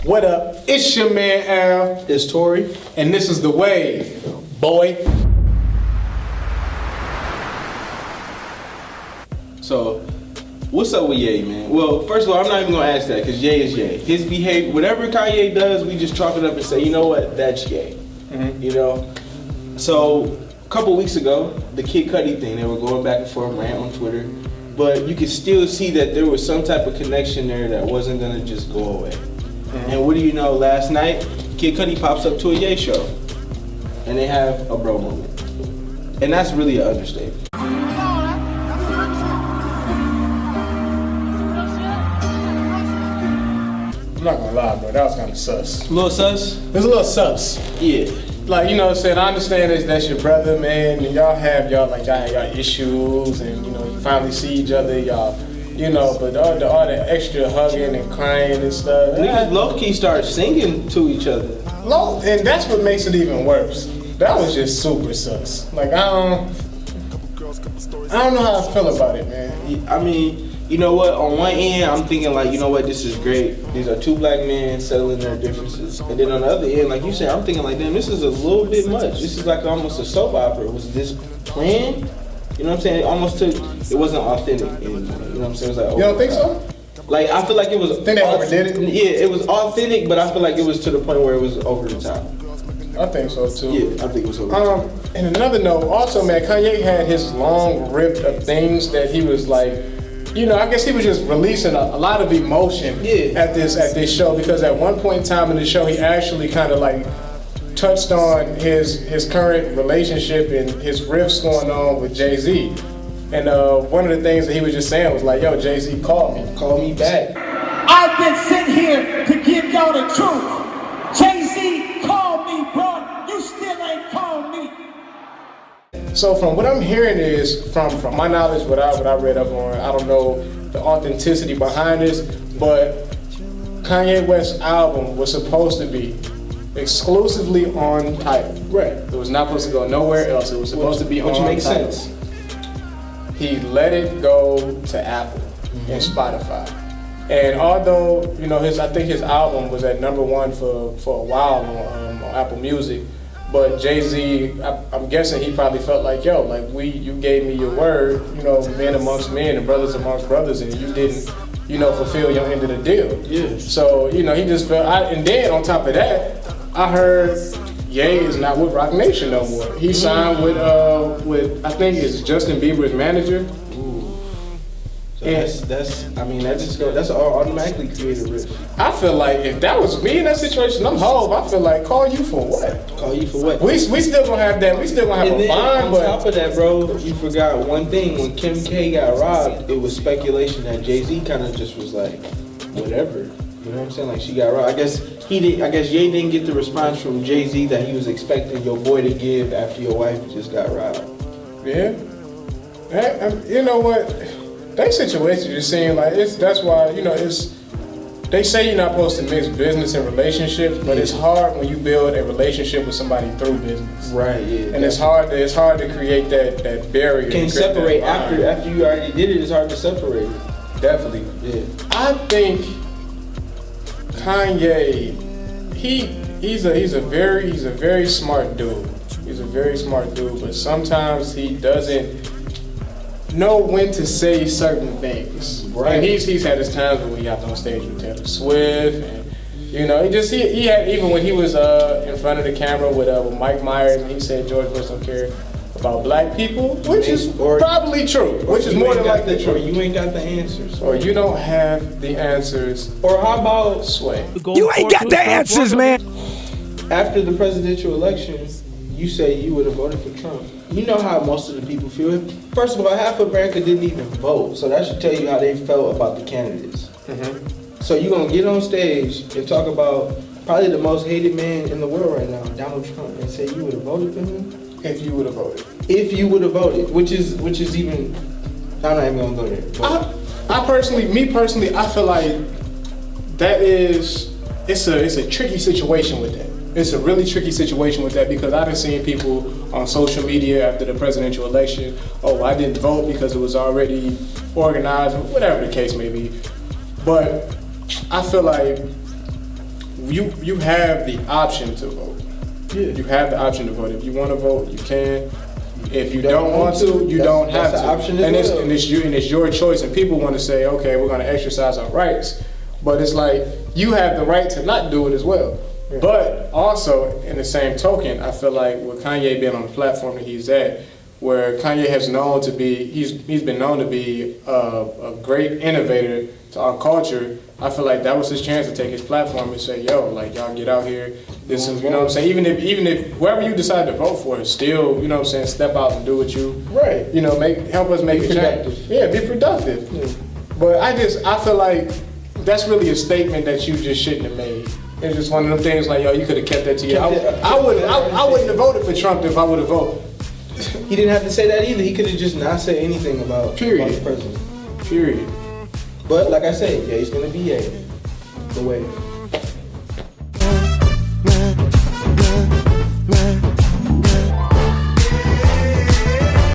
What up? It's your man Al. It's Tori. And this is The Wave, boy. So, what's up with Ye, man? Well, first of all, I'm not even gonna ask that because Ye is Ye. His behavior, whatever Kanye does, we just chalk it up and say, you know what, that's Ye. Mm-hmm. You know? So, a couple weeks ago, the Kid Cudi thing, they were going back and forth, rant on Twitter. But you could still see that there was some type of connection there that wasn't gonna just go away. Mm-hmm. And what do you know, last night, Kid Cudi pops up to a Ye show. And they have a bro moment. And that's really an understatement. I'm not gonna lie, bro, that was kind of sus. A little sus? It was a little sus. Yeah. Like, you know what I'm saying, I understand that's your brother, man, and y'all have y'all issues, and, you know, you finally see each other, y'all, you know, but all the extra hugging and crying and stuff. Niggas low-key start singing to each other. And that's what makes it even worse. That was just super sus. Like, I don't know how I feel about it, man. I mean, you know what, on one end, I'm thinking like, you know what, this is great. These are two black men settling their differences. And then on the other end, like you said, I'm thinking like, damn, this is a little bit much. This is like almost a soap opera. Was this planned? You know what I'm saying? It wasn't authentic anymore. You know what I'm saying? It was like, you don't think so? Like, I feel like it was... Think they overdid it? Yeah, it was authentic, but I feel like it was to the point where it was over the top. I think so too. Yeah, I think it was over the top. And another note, also, man, Kanye had his long rip of things that he was like, you know, I guess he was just releasing a lot of emotion at this show, because at one point in time in the show, he actually kind of like touched on his current relationship and his riffs going on with Jay-Z. And one of the things that he was just saying was like, yo, Jay-Z, call me back. I've been sent here to give y'all the truth. Jay-Z, call me, bro. You still ain't called me. So from what I'm hearing is, from my knowledge, what I read up on, I don't know the authenticity behind this, but Kanye West's album was supposed to be exclusively on Tidal. Right. It was not supposed to go nowhere else. It was supposed to be on Tidal. Which makes sense. He let it go to Apple and Spotify. And although, you know, I think his album was at #1 for a while on Apple Music, but Jay-Z, I'm guessing he probably felt like, yo, like you gave me your word, you know, men amongst men and brothers amongst brothers, and you didn't, you know, fulfill your end of the deal. Yeah. So, you know, he just felt, and then on top of that, I heard Ye is not with Roc Nation no more. He signed with I think it's Justin Bieber's manager. So that's all automatically created risk. I feel like if that was me in that situation, I'm Hov. I feel like call you for what? Call you for what? We still gonna have that. We still gonna have and a bond. On but top of that, bro, you forgot one thing. When Kim K got robbed, it was speculation that Jay-Z kind of just was like, whatever. You know what I'm saying? Like, she got robbed. I guess Ye didn't get the response from Jay-Z that he was expecting your boy to give after your wife just got robbed. Yeah. You know what? That situation just seem like that's why, you know, they say you're not supposed to mix business and relationships, but it's hard when you build a relationship with somebody through business. Right, yeah. And it's hard to create that barrier. Can separate after you already did it, it's hard to separate. Definitely. Yeah. I think Kanye, he's a very smart dude. He's a very smart dude, but sometimes he doesn't know when to say certain things. Right. And he's had his times when he got on stage with Taylor Swift, and you know, he had, even when he was in front of the camera with Mike Myers, and he said George Bush don't care about black people, which is probably true, which is more than likely true. Or you ain't got the answers. Or you don't have the answers. Or how about Sway? You ain't got the answers, man. After the presidential election, you say you would have voted for Trump. You know how most of the people feel. First of all, half of America didn't even vote, so that should tell you how they felt about the candidates. Mm-hmm. So you're gonna get on stage and talk about probably the most hated man in the world right now, Donald Trump, and say you would have voted for him? If you would have voted. If you would have voted, which is even, I'm not even gonna go there. I personally, I feel like it's a tricky situation with that. It's a really tricky situation with that, because I've seen people on social media after the presidential election, oh, I didn't vote because it was already organized, whatever the case may be. But I feel like you have the option to vote. Yeah. You have the option to vote. If you want to vote, you can. If you don't want to, you don't have that's to. an option as well. And it's your choice. And people want to say, okay, we're going to exercise our rights, but it's like you have the right to not do it as well. Yeah. But also, in the same token, I feel like with Kanye being on the platform that he's at, where Kanye has known to be, he's been known to be a great innovator to our culture. I feel like that was his chance to take his platform and say, yo, like, y'all get out here. This is, you know what I'm saying? Even if whoever you decide to vote for, still, you know what I'm saying, step out and do what you, Right. you know, help us make a change. Yeah, be productive. Yeah. But I feel like that's really a statement that you just shouldn't have made. It's just one of them things like, yo, you could have kept that to you. I wouldn't have voted for Trump if I would have voted. He didn't have to say that either. He could have just not said anything about Period. the president. Period. But like I said, Ye's gonna be Ye. The way.